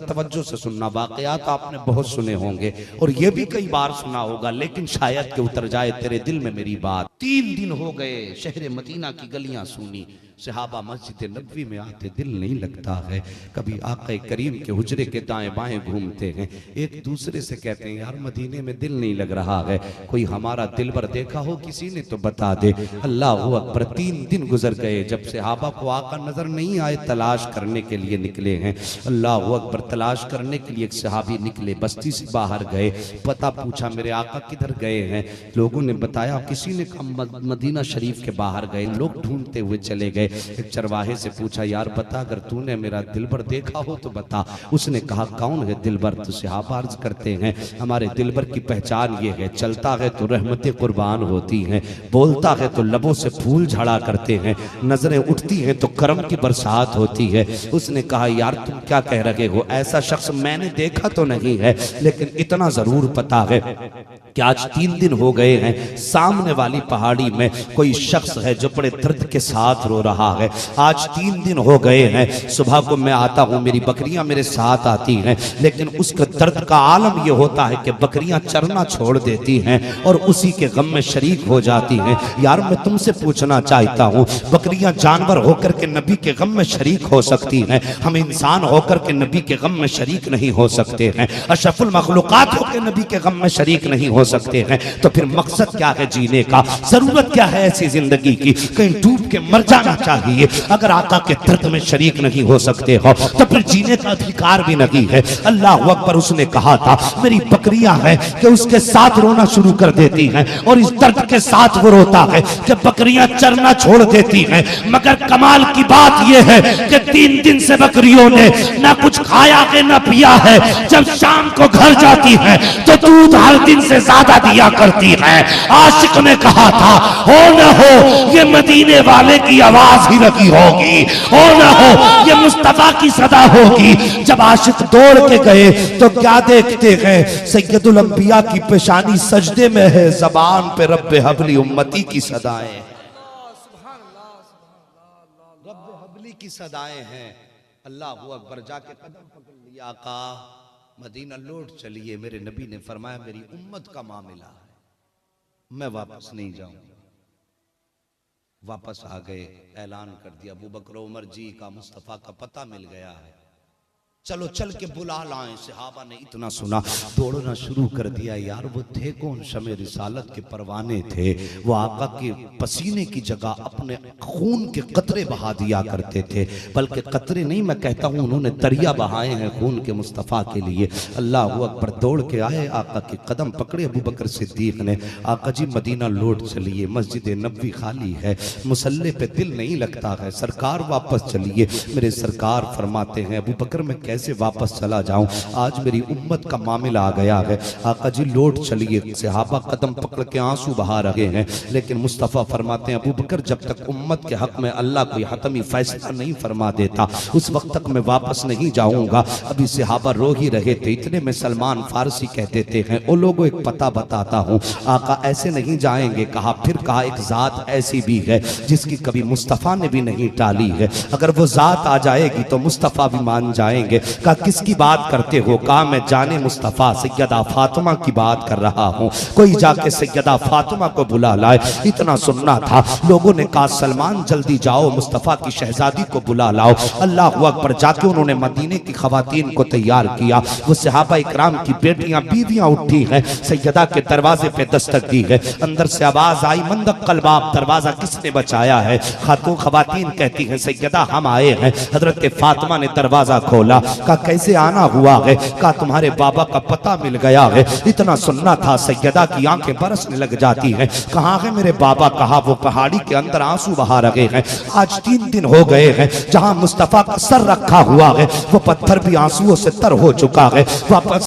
तवज्जो से सुनना, वाकयात आपने बहुत सुने होंगे और ये भी कई बार सुना होगा, लेकिन शायद के उतर जाए तेरे दिल में मेरी बात। 3 दिन हो गए, शहर मदीना की गलियां सुनी, सहाबा मस्जिद नबवी में आते दिल नहीं लगता है। कभी आक़ा करीम के हुजरे के दाएं बाएं घूमते हैं, एक दूसरे से कहते हैं यार मदीने में दिल नहीं लग रहा है, कोई हमारा दिलबर देखा हो किसी ने तो बता दे। अल्लाह अकबर। 3 दिन गुजर गए, जब सहाबा को आका नजर नहीं आए तलाश करने के लिए निकले हैं। अल्लाह अकबर। तलाश करने के लिए एक सहाबी निकले, बस्ती से बाहर गए, पता पूछा मेरे आका किधर गए हैं। लोगों ने बताया किसी ने मदीना शरीफ के बाहर गए। लोग ढूंढते हुए चले गए। एक चरवाहे से पूछा यार बता, अगर तूने मेरा दिलबर देखा हो तो बता। उसने कहा कौन है दिलबर? तो सहाबा अर्ज करते हैं हमारे दिलबर की पहचान ये है, चलता है तो रहमतें कुर्बान होती हैं, बोलता है तो लबों से फूल झड़ा करते हैं, नजरें उठती हैं तो करम की बरसात होती है। उसने कहा यार तुम क्या कह रहे हो, ऐसा शख्स मैंने देखा तो नहीं है, लेकिन इतना जरूर पता है कि आज 3 दिन हो गए हैं, सामने वाली पहाड़ी में कोई शख्स है जो बड़े दर्द के साथ रो रहा है। आज 3 दिन हो गए हैं, सुबह को मैं आता हूँ, मेरी बकरियां मेरे साथ आती हैं, लेकिन उसका दर्द का आलम यह होता है कि बकरियां चरना छोड़ देती हैं और उसी के गम में शरीक हो जाती हैं। यार मैं तुमसे पूछना चाहता हूँ, बकरियां जानवर होकर के नबी के गम में शरीक हो सकती हैं, हम इंसान होकर के नबी के गम में शरीक नहीं हो सकते हैं, अशरफुल मखलूकात होकर नबी के गम में शरीक नहीं हो सकते हैं, तो फिर मकसद क्या है जीने का, जरूरत क्या है ऐसी जिंदगी की? कहीं डूब के मर जाना चाहिए। अगर आका के दर्द में शरीक नहीं हो सकते हो तो फिर जीने का अधिकार भी नहीं है। अल्लाह अकबर। उसने कहा था मेरी बकरियां हैं कि उसके साथ रोना शुरू कर देती हैं और इस दर्द के साथ वो रोता है कि बकरियां चरना छोड़ देती हैं। मगर कमाल की बात यह है कि 3 दिन से बकरियों ने ना कुछ खाया है ना पिया है। जब शाम को घर जाती है तो दूध हर दिन से ज्यादा दिया करती है। आशिक ने कहा था हो न हो ये मदीने वाले की आवाज ही लगी होगी, हो न हो ये मुस्तफा की सदा होगी। जब आशिक दौड़ के गए तो क्या देखते हैं, सैयदुल अंबिया की पेशानी सजदे में है, ज़बान पे रब्बे हबली उम्मती की सदाएं, रब्बे हबली की सदाएं हैं। अल्लाह अकबर। जाके कदम पकड़ लिया, आका मदीना लौट चलिए। मेरे नबी ने फरमाया मेरी उम्मत का मामला है, मैं वापस नहीं जाऊंगा। वापस आ गए, ऐलान कर दिया अबू बकर उमर जी का मुस्तफा का पता मिल गया है, चलो चल के बुला लाएं। सहाबा ने इतना सुना दौड़ना शुरू कर दिया। यार वो थे कौन? शमे रिसालत के परवाने थे। वो आका के पसीने की जगह अपने खून के कतरे बहा दिया करते थे, बल्कि कतरे नहीं मैं कहता हूँ उन्होंने दरिया बहाए हैं खून के मुस्तफ़ा के लिए। अल्लाह अकबर। दौड़ के आए, आका के कदम पकड़े अबू बकर सिद्दीक ने। आका जी मदीना लौट चलिए, मस्जिद नबवी खाली है, मुसल्ले पे दिल नहीं लगता है, सरकार वापस चलिए। मेरे सरकार फरमाते हैं अबू बकर मैं कैसे वापस चला जाऊं, आज मेरी उम्मत का मामला आ गया है। आका जी लौट चलिए। सहाबा कदम पकड़ के आंसू बहा रहे हैं, लेकिन मुस्तफ़ा फरमाते हैं अबू बकर जब तक उम्मत के हक में अल्लाह कोई हतमी फैसला नहीं फरमा देता उस वक्त तक मैं वापस नहीं जाऊंगा। अभी सहाबा रो ही रहे थे, इतने में सलमान फारसी कह देते हैं ओ लोगों एक पता बताता हूँ। आका ऐसे नहीं जाएंगे। कहा फिर कहा एक जात ऐसी भी है जिसकी कभी मुस्तफ़ा ने भी नहीं टाली है, अगर वो जात आ जाएगी तो मुस्तफ़ा भी मान जाएंगे। कहा किसकी बात करते हो? कहा मैं जाने मुस्तफ़ा सैयदा फातिमा की बात कर रहा हूँ, कोई जाके सैयदा फातिमा को बुला लाए। इतना सुनना था। लोगों ने कहा सलमान जल्दी जाओ मुस्तफ़ा की शहजादी को बुला लाओ। अल्लाह अकबर। जाके उन्होंने मदीने की खवातीन को तैयार किया। वो सहाबा इकराम की बेटियां बीवियां उठी हैं, सैयदा के दरवाजे पे दस्तक दी है। अंदर से आवाज आई मंदक कलबाब, दरवाजा किसने बचाया है? खातून खवातीन कहती हैं सैयदा हम आए हैं। हजरत फातिमा ने दरवाजा खोला। का कैसे आना हुआ है? का तुम्हारे बाबा का पता मिल गया है। इतना सुनना था। सैयदा की आंखें बरसने लग जाती हैं। कहाँ है मेरे बाबा? कहा वो पहाड़ी के अंदर आंसू बहा रहे हैं। आज 3 दिन हो गए हैं, जहां मुस्तफा का सर रखा हुआ है वो पत्थर भी आंसुओं से तर हो चुका है। वापस